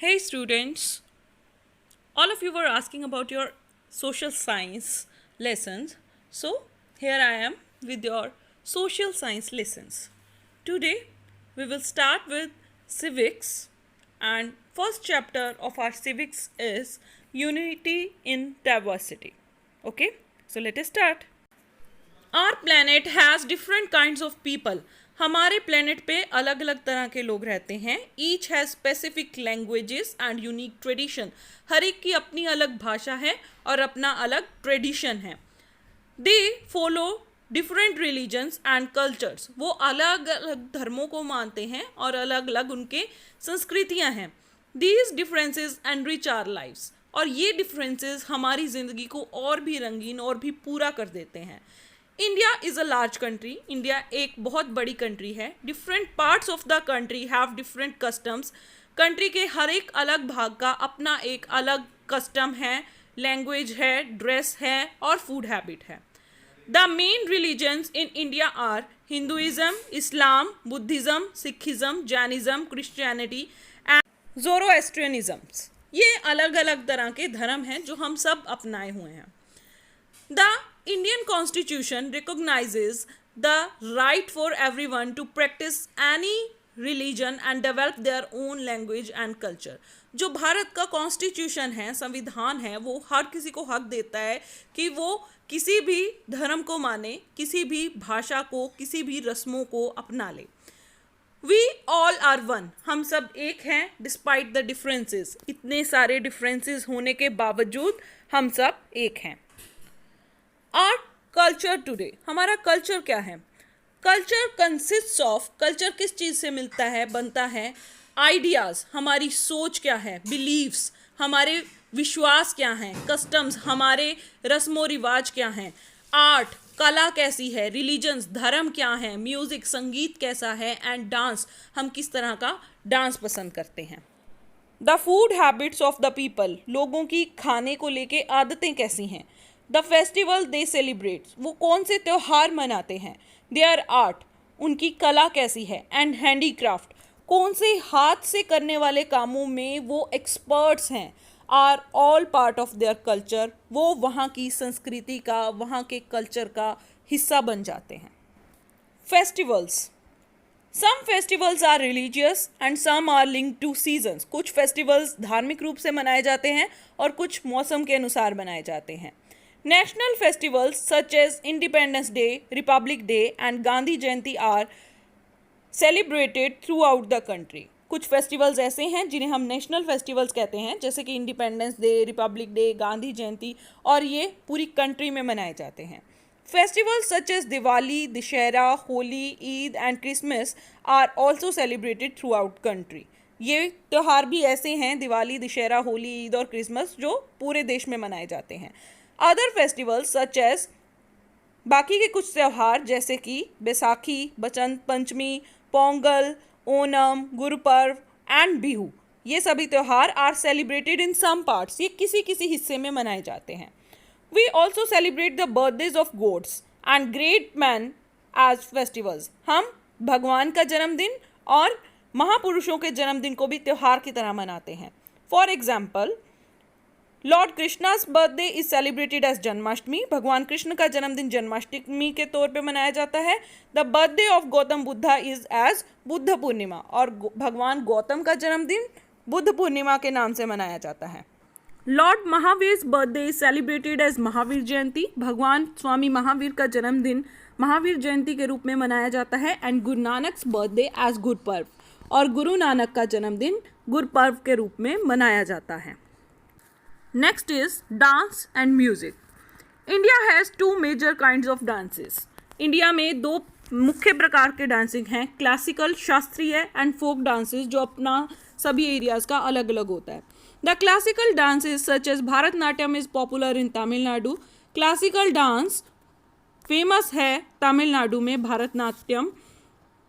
Hey students, all of you were asking about your social science lessons. So here I am with your social science lessons. Today we will start with civics, and first chapter of our civics is unity in diversity. Okay, so let us start. Our planet has different kinds of people. हमारे planet पे अलग अलग तरह के लोग रहते हैं. Each has specific languages and unique tradition. हर एक की अपनी अलग भाषा है और अपना अलग ट्रेडिशन है. They follow different religions and cultures. वो अलग अलग धर्मों को मानते हैं और अलग अलग उनके संस्कृतियाँ हैं. These differences enrich our lives. और ये डिफरेंसेस हमारी ज़िंदगी को और भी रंगीन और भी पूरा कर देते हैं. India is a large country. India एक बहुत बड़ी कंट्री है. Different parts of the country have different customs. Country के हर एक अलग भाग का अपना एक अलग कस्टम है, लैंग्वेज है, ड्रेस है और फूड हैबिट है. The main religions in India are Hinduism, Islam, Buddhism, Sikhism, Jainism, Christianity and Zoroastrianisms. ये अलग अलग तरह के धर्म हैं जो हम सब अपनाए हुए हैं. The Indian Constitution recognizes the right for everyone to practice any religion and develop their own language and culture. जो भारत का कॉन्स्टिट्यूशन है, संविधान है, वो हर किसी को हक देता है कि वो किसी भी धर्म को माने, किसी भी भाषा को, किसी भी रस्मों को अपना ले. We all are one. हम सब एक हैं डिस्पाइट द डिफरेंसेस. इतने सारे डिफरेंसेस होने के बावजूद हम सब एक हैं. Our culture today. हमारा कल्चर क्या है? Culture consists of. कल्चर किस चीज़ से मिलता है, बनता है? आइडियाज़. हमारी सोच क्या है? बिलीव्स. हमारे विश्वास क्या हैं? कस्टम्स. हमारे रस्मो रिवाज क्या हैं? आर्ट. कला कैसी है? रिलीजन्स. धर्म क्या है? म्यूज़िक. संगीत कैसा है? And dance. हम किस तरह का डांस पसंद करते हैं? The food habits of the people. लोगों की खाने को लेके आदतें कैसी हैं? The festival they celebrate. वो कौन से त्यौहार मनाते हैं? Their art. उनकी कला कैसी है? And handicraft. कौन से हाथ से करने वाले कामों में वो एक्सपर्ट्स हैं? Are all part of their culture. वो वहाँ की संस्कृति का, वहाँ के कल्चर का हिस्सा बन जाते हैं. Festivals. Some festivals are religious and some are linked to seasons. कुछ फेस्टिवल्स धार्मिक रूप से मनाए जाते हैं और कुछ मौसम के अनुसार मनाए जाते हैं. National festivals such as Independence Day, Republic Day and Gandhi Jayanti are celebrated throughout the country. कुछ फेस्टिवल्स ऐसे हैं जिन्हें हम नेशनल फेस्टिवल्स कहते हैं, जैसे कि independence day, republic day, Gandhi Jayanti, और ये पूरी कंट्री में मनाए जाते हैं. Festivals such as Diwali, Dussehra, Holi, Eid and Christmas are also celebrated throughout country. ये त्यौहार भी ऐसे हैं, दिवाली, दशहरा, होली, ईद और क्रिसमस, जो पूरे देश में मनाए जाते हैं. Other festivals such as. बाकी के कुछ त्यौहार जैसे कि बैसाखी, बसंत पंचमी, पोंगल, ओणम, गुरुपर्व एंड बिहू, ये सभी त्यौहार are celebrated in some parts. ये किसी किसी हिस्से में मनाए जाते हैं. We also celebrate the birthdays of gods and great men as festivals. हम भगवान का जन्मदिन और महापुरुषों के जन्मदिन को भी त्यौहार की तरह मनाते हैं. For example, lord Krishna's birthday is celebrated as Janmashtami. भगवान कृष्ण का जन्मदिन जन्माष्टमी के तौर पे मनाया जाता है. The birthday of Gautam Buddha is as Buddha Purnima. और भगवान गौतम का जन्मदिन बुद्ध पूर्णिमा के नाम से मनाया जाता है. Lord Mahavir's birthday is celebrated as Mahavir Jayanti. भगवान स्वामी महावीर का जन्मदिन महावीर जयंती के रूप में मनाया जाता है. And Guru नानक's birthday as Gurpurab. और गुरु नानक का जन्मदिन गुरपर्व के रूप में मनाया जाता है. Next is dance and music. India has two major kinds of dances. India में दो मुख्य प्रकार के डांसिंग हैं, क्लासिकल शास्त्रीय एंड फोक डांसेस, जो अपना सभी एरियाज़ का अलग अलग होता है. The classical dances such as Bharatanatyam is popular in Tamil Nadu. Classical dance famous है तमिलनाडु में भारतनाट्यम.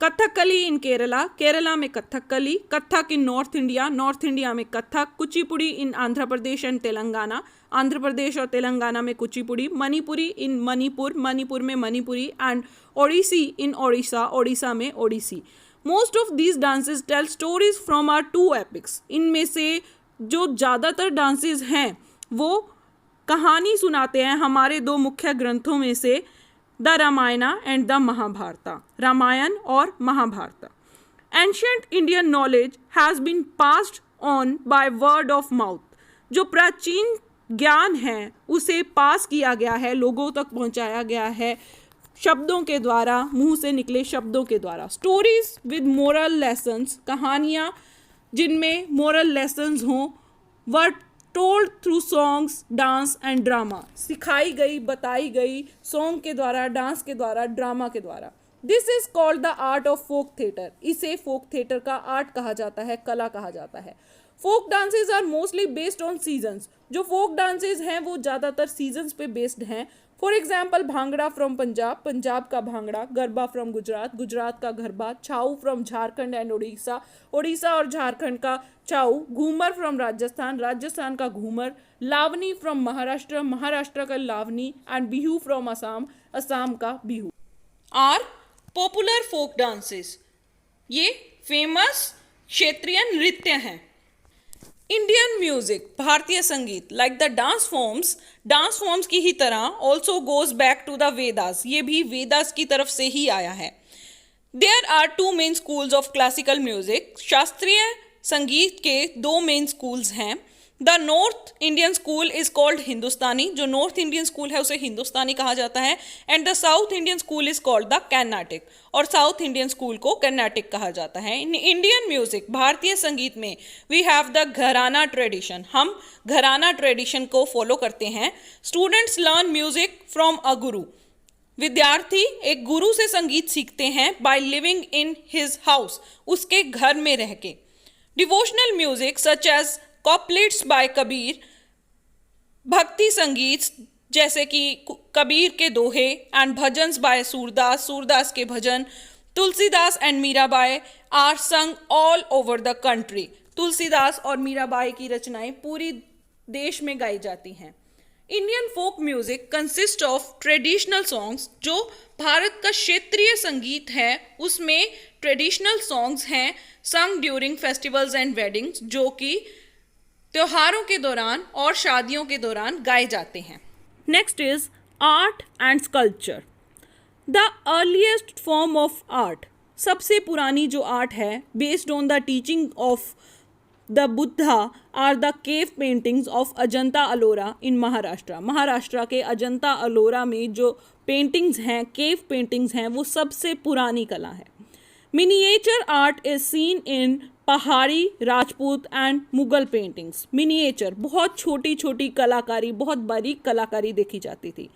कथकली इन केरला. केरला में Kathakali. Kathak in north India. North India में कथक. Kuchipudi in Andhra Pradesh and Telangana. आंध्र प्रदेश और तेलंगाना में कुचिपुड़ी. मणिपुरी इन मणिपुर. मणिपुर में मणिपुरी. And Odissi in Odisha. ओडिशा में Odissi. Most of these dances tell stories from our two epics. इनमें से जो ज़्यादातर डांसेस हैं वो कहानी सुनाते हैं हमारे दो मुख्य ग्रंथों में से, the Ramayana and the Mahabharata. Ramayana और Mahabharata. Ancient Indian knowledge has been passed on by word of mouth. जो प्राचीन ज्ञान है उसे पास किया गया है, लोगों तक पहुंचाया गया है शब्दों के द्वारा, मुंह से निकले शब्दों के द्वारा. स्टोरीज विद मोरल लेसन्स, कहानियाँ जिनमें मोरल लेसन्स हों, were told through songs, dance and drama. सिखाई गई, बताई गई सॉन्ग के द्वारा, डांस के द्वारा, ड्रामा के द्वारा. This is called the art of folk theatre. इसे फोक थिएटर का आर्ट कहा जाता है, कला कहा जाता है. Folk dances are mostly based on seasons. जो फोक डांसेज हैं वो ज़्यादातर सीजन्स पे बेस्ड हैं. For example bhangra from Punjab, Punjab का भांगड़ा. गरबा फ्रॉम गुजरात, गुजरात का गरबा. छाऊ फ्रॉम झारखंड एंड उड़ीसा, उड़ीसा और झारखंड का छाऊ. घूमर फ्रॉम राजस्थान, राजस्थान का घूमर. लावनी फ्रॉम महाराष्ट्र, महाराष्ट्र का लावनी. एंड बिहू फ्रॉम असम, असम का Bihu. Are popular folk dances. ये फेमस क्षेत्रीय नृत्य हैं. इंडियन म्यूजिक, भारतीय संगीत, लाइक द डांस फॉर्म्स की ही तरह also goes back to the Vedas. ये भी वेदास की तरफ से ही आया है. There are two main schools of classical music. शास्त्रीय संगीत के दो मेन स्कूल्स हैं. The north Indian school is called Hindustani. जो नॉर्थ इंडियन स्कूल है उसे हिंदुस्तानी कहा जाता है. And the south Indian school is called the Carnatic. और साउथ इंडियन स्कूल को कर्नाटिक कहा जाता है. इन इंडियन म्यूजिक, भारतीय संगीत में, we have the gharana tradition. हम घराना ट्रेडिशन को फॉलो करते हैं. Students learn music from a guru. विद्यार्थी एक गुरु से संगीत सीखते हैं by living in his house, उसके घर में रह के. Devotional music such as couplets by Kabir, भक्ति संगीत जैसे कि कबीर के दोहे. एंड भजन्स बाय सूरदास, सूरदास के भजन. तुलसीदास एंड मीराबाई आर संग all over the country. Tulsidas और मीराबाई की रचनाएं पूरी देश में गाई जाती हैं. Indian folk music consist of traditional songs. जो भारत का क्षेत्रीय संगीत है उसमें ट्रेडिशनल सॉन्ग्स हैं संग ड्यूरिंग फेस्टिवल्स एंड वेडिंग्स, जो कि त्योहारों के दौरान और शादियों के दौरान गाए जाते हैं. Next is art and sculpture. The earliest form of art. सबसे पुरानी जो आर्ट है based on the teaching of the Buddha are the cave paintings of Ajanta Ellora in Maharashtra. Maharashtra के अजंता अलोरा में जो पेंटिंग्स हैं, केव पेंटिंग्स हैं, वो सबसे पुरानी कला है. Miniature art is seen in Pahari, Rajput and Mughal paintings. Miniature बहुत छोटी छोटी कलाकारी, बहुत बारीक कलाकारी देखी जाती थी.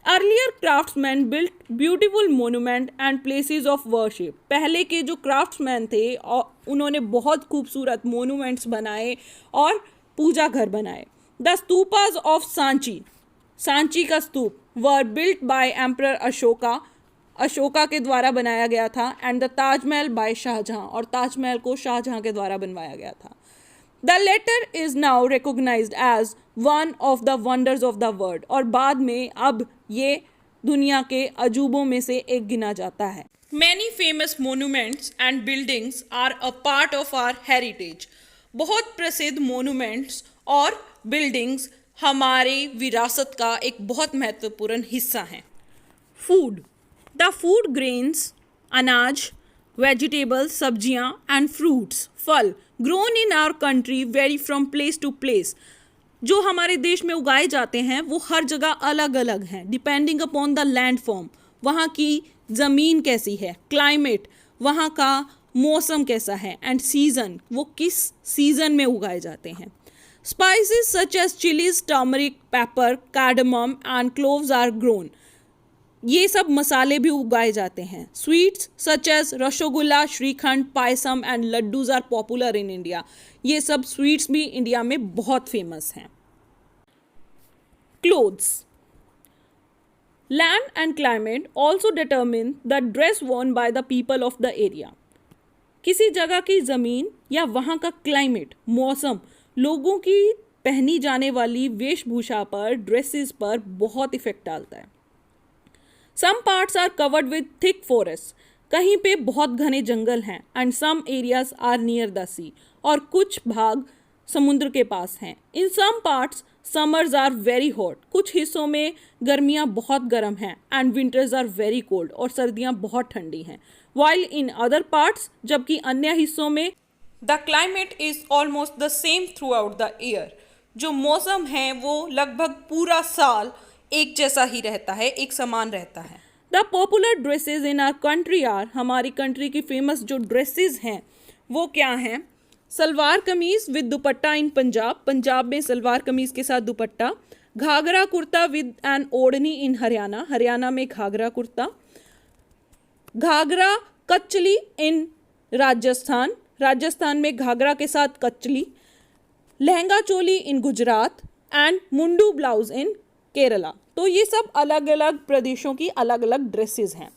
Earlier craftsman built beautiful monument and places of worship. पहले के जो क्राफ्ट्समैन थे और उन्होंने बहुत खूबसूरत मोन्यूमेंट्स बनाए और पूजा घर बनाए. The stupas of Sanchi, Sanchi का स्तूप, were built by emperor Ashoka, Ashoka के द्वारा बनाया गया था. And the Taj Mahal by Shah Jahan, और ताजमहल को शाहजहां के द्वारा बनवाया गया था. The latter is now recognised as one of the wonders of the world. और बाद में अब ये दुनिया के अजूबों में से एक गिना जाता है. Many famous monuments and buildings are a part of our heritage. बहुत प्रसिद्ध मोन्यूमेंट्स और बिल्डिंग्स हमारी विरासत का एक बहुत महत्वपूर्ण हिस्सा हैं. फूड. द फूड ग्रेन्स, अनाज, वेजिटेबल्स, सब्जियां एंड फ्रूट्स, फल grown in our country vary from place to place. जो हमारे देश में उगाए जाते हैं वो हर जगह अलग अलग हैं, depending upon the land form. वहाँ की ज़मीन कैसी है, क्लाइमेट, वहाँ का मौसम कैसा है, एंड सीज़न, वो किस सीज़न में उगाए जाते हैं. Spices such as chillies, turmeric, pepper, cardamom and cloves are grown. ये सब मसाले भी उगाए जाते हैं. Sweets such as rasgulla, shrikhand, payasam and laddoos are popular in India. ये सब स्वीट्स भी इंडिया में बहुत फेमस हैं. Clothes. Land and climate also determine the dress worn by the people of the area. किसी जगह की ज़मीन या वहाँ का क्लाइमेट, मौसम, लोगों की पहनी जाने वाली वेशभूषा पर, ड्रेसेस पर बहुत इफेक्ट डालता है. Some parts are covered with thick forests. कहीं पे बहुत घने जंगल हैं and some areas are near the sea, और कुछ भाग समुद्र के पास हैं. In some parts summers are very hot, कुछ हिस्सों में गर्मियाँ बहुत गर्म हैं and winters are very cold, और सर्दियाँ बहुत ठंडी हैं. वाइल इन अदर पार्ट्स, जबकि अन्य हिस्सों में the climate is almost the same through out the year, जो मौसम है वो लगभग पूरा साल एक जैसा ही रहता है, एक समान रहता है. The popular dresses in our country are, हमारी कंट्री की फेमस जो ड्रेसेस हैं वो क्या हैं? सलवार कमीज विद दुपट्टा इन पंजाब, पंजाब में सलवार कमीज के साथ dupatta. Ghagra kurta with an odhni in Haryana, Haryana में घाघरा कुर्ता. घाघरा कचली इन राजस्थान, राजस्थान में घाघरा के साथ कचली. लहंगा चोली इन गुजरात एंड मुंडू ब्लाउज इन केरला. तो ये सब अलग अलग प्रदेशों की अलग अलग ड्रेसेस हैं.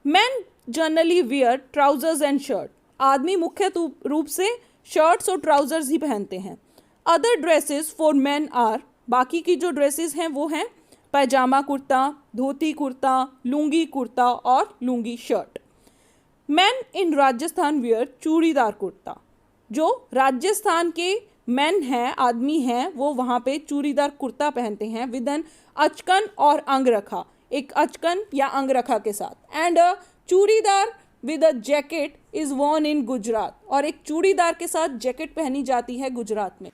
Man generally wear trousers and shirt, आदमी मुख्य रूप से शर्ट्स और ट्राउजर्स ही पहनते हैं. Other dresses for men are, बाकी की जो ड्रेसेस हैं वो हैं पैजामा कुर्ता, धोती कुर्ता, लुंगी कुर्ता और lungi shirt. Man in Rajasthan wear churidar kurta, जो राजस्थान के मैन हैं, आदमी हैं, वो वहाँ पे चूड़ीदार कुर्ता पहनते हैं विद एन अचकन और अंगरखा, एक अचकन या अंगरखा के साथ. And a churidar with a jacket is worn in Gujarat, और एक चूड़ीदार के साथ जैकेट पहनी जाती है गुजरात में.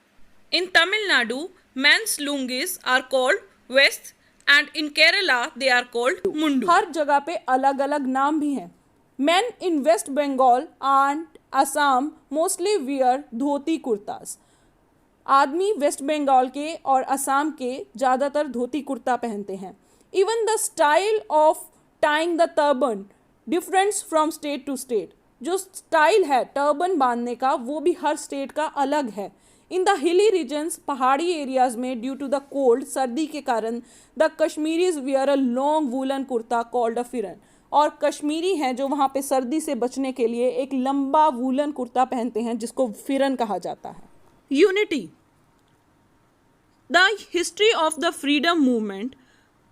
In Tamil Nadu men's lungis are called veshti and in Kerala they are called mundu. हर जगह पे अलग अलग नाम भी हैं. Men in West Bengal and Assam mostly wear dhoti kurtas, आदमी वेस्ट बंगाल के और असम के ज़्यादातर धोती कुर्ता पहनते हैं. Even the style of tying the turban difference from state to state, जो स्टाइल है टर्बन बांधने का वो भी हर स्टेट का अलग है. इन द हिली रीजन्स, पहाड़ी एरियाज में ड्यू टू द कोल्ड, सर्दी के कारण the Kashmiris wear a long woollen kurta called a pheran, और कश्मीरी हैं जो वहाँ पे सर्दी से बचने के लिए एक लंबा वूलन कुर्ता पहनते हैं जिसको फिरन कहा जाता है. Unity, the history of the freedom movement,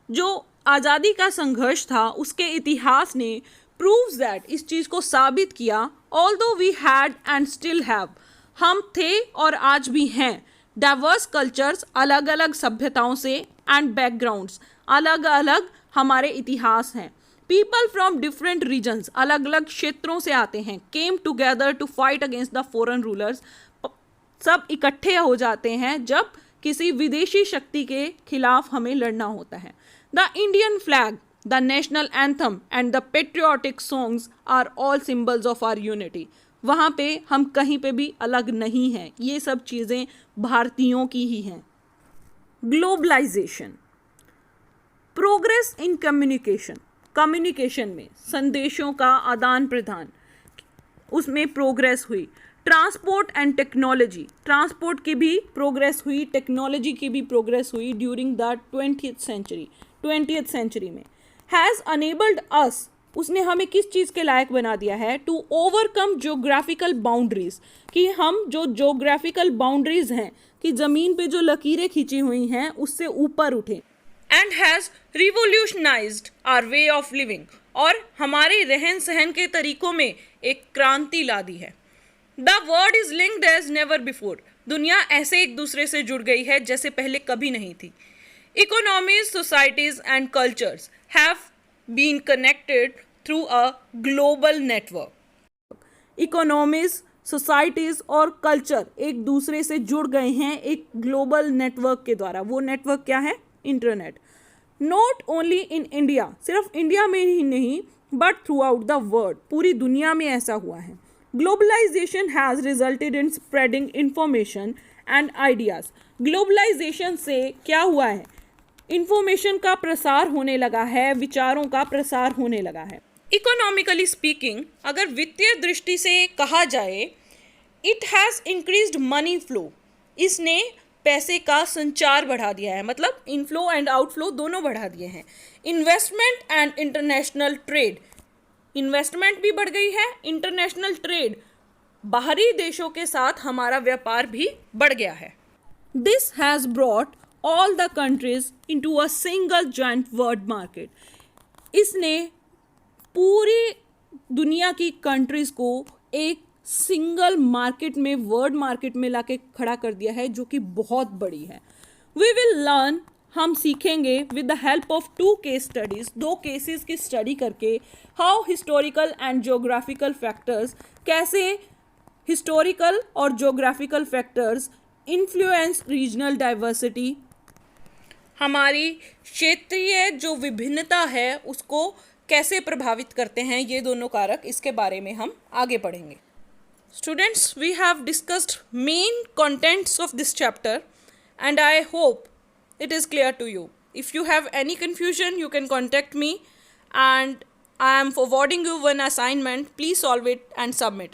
जो आज़ादी का संघर्ष था उसके इतिहास ने प्रूव्स दैट, इस चीज़ को साबित किया, although we had and still have, हम थे और आज भी हैं, डाइवर्स कल्चर्स, अलग अलग सभ्यताओं से, एंड बैकग्राउंड्स, अलग अलग हमारे इतिहास हैं. पीपल फ्रॉम डिफरेंट रीजन्स, अलग अलग क्षेत्रों से आते हैं, came together to fight against the foreign rulers, सब इकट्ठे हो जाते हैं जब किसी विदेशी शक्ति के खिलाफ हमें लड़ना होता है. The Indian flag, the national anthem and the patriotic songs are all symbols of our unity. वहाँ पे हम कहीं पे भी अलग नहीं हैं, ये सब चीज़ें भारतीयों की ही हैं. Globalization, progress in communication, communication में संदेशों का आदान प्रदान, उसमें प्रोग्रेस हुई. ट्रांसपोर्ट एंड टेक्नोलॉजी, ट्रांसपोर्ट की भी प्रोग्रेस हुई, टेक्नोलॉजी की भी प्रोग्रेस हुई ड्यूरिंग द 20th सेंचुरी में. हैज़ अनेबल्ड अस, उसने हमें किस चीज़ के लायक बना दिया है? टू ओवरकम ज्योग्राफिकल बाउंड्रीज, कि हम जो ज्योग्राफिकल बाउंड्रीज हैं, कि ज़मीन पे जो लकीरें खींची हुई हैं उससे ऊपर उठें. And has revolutionised our way of living, और हमारे रहन सहन के तरीकों में एक क्रांति ला दी है. The world is linked as never before, दुनिया ऐसे एक दूसरे से जुड़ गई है जैसे पहले कभी नहीं थी. Economies, societies and cultures have been connected through a global network. Economies, societies और कल्चर एक दूसरे से जुड़ गए हैं एक ग्लोबल नेटवर्क के द्वारा. वो नेटवर्क क्या है? Internet. Not only in India, सिर्फ इंडिया में ही नहीं but throughout the world, पूरी दुनिया में ऐसा हुआ है. Globalization has resulted in spreading information and ideas. Globalization से क्या हुआ है? इंफॉर्मेशन का प्रसार होने लगा है, विचारों का प्रसार होने लगा है. इकोनॉमिकली स्पीकिंग, अगर वित्तीय दृष्टि से कहा जाए, it has increased money flow, इसने पैसे का संचार बढ़ा दिया है, मतलब इनफ्लो एंड आउटफ्लो दोनों बढ़ा दिए हैं. Investment and international trade, investment भी बढ़ गई है, इंटरनेशनल ट्रेड, बाहरी देशों के साथ हमारा व्यापार भी बढ़ गया है. This has brought all the countries into a single joint world market, इसने पूरी दुनिया की कंट्रीज़ को एक सिंगल मार्केट में, वर्ल्ड मार्केट में लाके खड़ा कर दिया है, जो कि बहुत बड़ी है. वी विल लर्न, हम सीखेंगे with the help of 2 case studies, 2 cases की स्टडी करके, how historical and geographical factors, कैसे हिस्टोरिकल और geographical factors influence regional diversity, हमारी क्षेत्रीय जो विभिन्नता है उसको कैसे प्रभावित करते हैं ये दोनों कारक, इसके बारे में हम आगे पढ़ेंगे. Students, we have discussed main contents of this chapter and I hope it is clear to you. If you have any confusion, you can contact me and I am forwarding you one assignment. Please solve it and submit it.